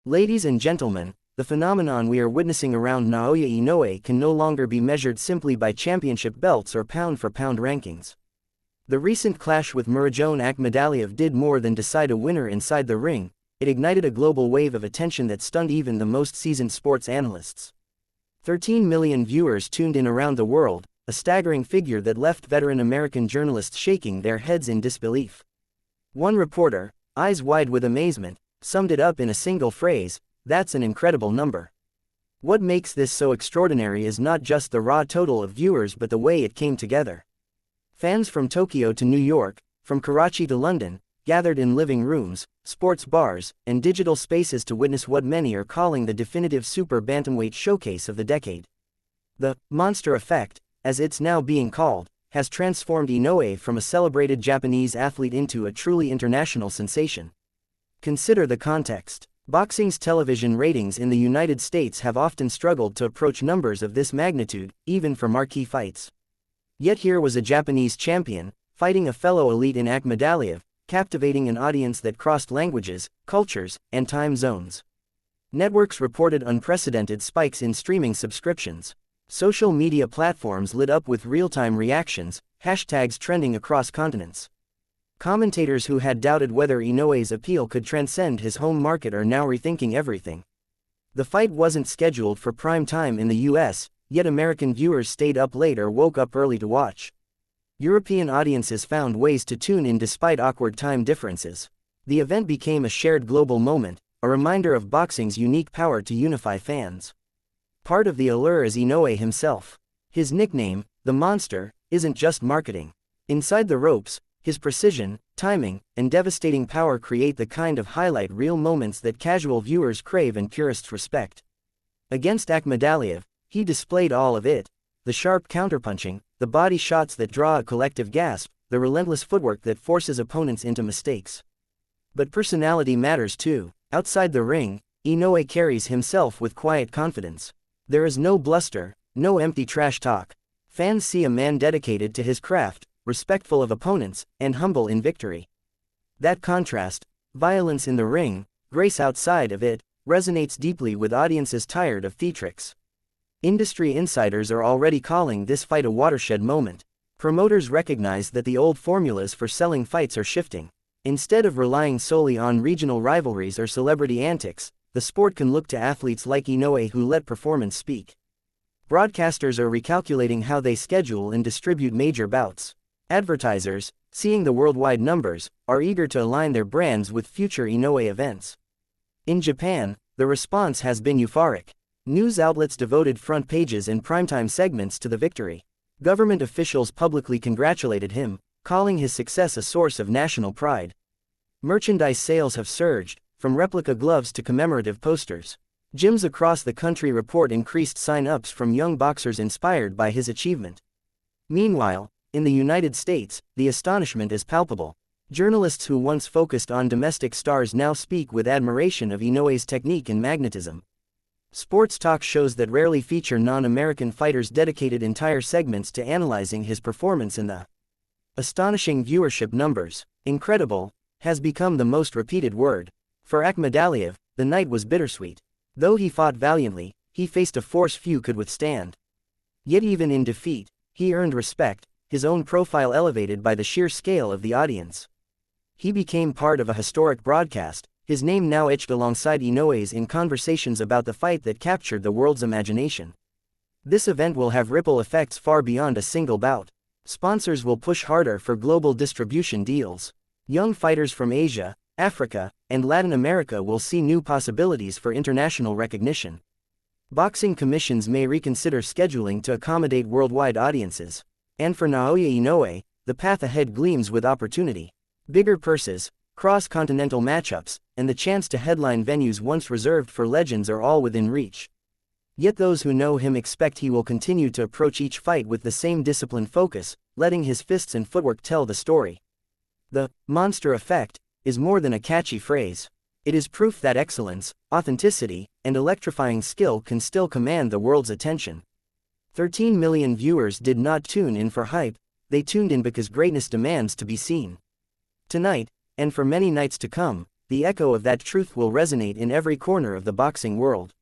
Ladies and gentlemen, the phenomenon we are witnessing around Naoya Inoue can no longer be measured simply by championship belts or pound-for-pound rankings. The recent clash with Murajone Akhmadaliev did more than decide a winner inside the ring. It ignited a global wave of attention that stunned even the most seasoned sports analysts. 13 million viewers tuned in around the world, a staggering figure that left veteran American journalists shaking their heads in disbelief. One reporter, eyes wide with amazement, summed it up in a single phrase: "That's an incredible number." What makes this so extraordinary is not just the raw total of viewers but the way it came together. Fans from Tokyo to New York, from Karachi to London, gathered in living rooms, sports bars, and digital spaces to witness what many are calling the definitive super bantamweight showcase of the decade. The monster effect, as it's now being called, has transformed Inoue from a celebrated Japanese athlete into a truly international sensation. Consider the context. Boxing's television ratings in the United States have often struggled to approach numbers of this magnitude, even for marquee fights. Yet here was a Japanese champion, fighting a fellow elite in Akhmadaliev, captivating an audience that crossed languages, cultures, and time zones. Networks reported unprecedented spikes in streaming subscriptions. Social media platforms lit up with real-time reactions, hashtags trending across continents. Commentators who had doubted whether Inoue's appeal could transcend his home market are now rethinking everything. The fight wasn't scheduled for prime time in the US, yet American viewers stayed up late or woke up early to watch. European audiences found ways to tune in despite awkward time differences. The event became a shared global moment, a reminder of boxing's unique power to unify fans. Part of the allure is Inoue himself. His nickname, the Monster, isn't just marketing. Inside the ropes, his precision, timing, and devastating power create the kind of highlight reel moments that casual viewers crave and purists respect. Against Akhmadaliev, he displayed all of it: the sharp counterpunching, the body shots that draw a collective gasp, the relentless footwork that forces opponents into mistakes. But personality matters too. Outside the ring, Inoue carries himself with quiet confidence. There is no bluster, no empty trash talk. Fans see a man dedicated to his craft, respectful of opponents, and humble in victory. That contrast, violence in the ring, grace outside of it, resonates deeply with audiences tired of theatrics. Industry insiders are already calling this fight a watershed moment. Promoters recognize that the old formulas for selling fights are shifting. Instead of relying solely on regional rivalries or celebrity antics, the sport can look to athletes like Inoue who let performance speak. Broadcasters are recalculating how they schedule and distribute major bouts. Advertisers, seeing the worldwide numbers, are eager to align their brands with future Inoue events. In Japan, the response has been euphoric. News outlets devoted front pages and primetime segments to the victory. Government officials publicly congratulated him, calling his success a source of national pride. Merchandise sales have surged, from replica gloves to commemorative posters. Gyms across the country report increased sign-ups from young boxers inspired by his achievement. Meanwhile, in the United States, the astonishment is palpable. Journalists who once focused on domestic stars now speak with admiration of Inoue's technique and magnetism. Sports talk shows that rarely feature non-American fighters dedicated entire segments to analyzing his performance in the astonishing viewership numbers. Incredible has become the most repeated word. For Akhmadaliev, the night was bittersweet. Though he fought valiantly, he faced a force few could withstand. Yet even in defeat, he earned respect, his own profile elevated by the sheer scale of the audience. He became part of a historic broadcast, his name now etched alongside Inoue's in conversations about the fight that captured the world's imagination. This event will have ripple effects far beyond a single bout. Sponsors will push harder for global distribution deals. Young fighters from Asia, Africa, and Latin America will see new possibilities for international recognition. Boxing commissions may reconsider scheduling to accommodate worldwide audiences. And for Naoya Inoue, the path ahead gleams with opportunity. Bigger purses, cross-continental matchups, and the chance to headline venues once reserved for legends are all within reach. Yet those who know him expect he will continue to approach each fight with the same disciplined focus, letting his fists and footwork tell the story. The monster effect is more than a catchy phrase. It is proof that excellence, authenticity, and electrifying skill can still command the world's attention. 13 million viewers did not tune in for hype, they tuned in because greatness demands to be seen. Tonight, and for many nights to come, the echo of that truth will resonate in every corner of the boxing world.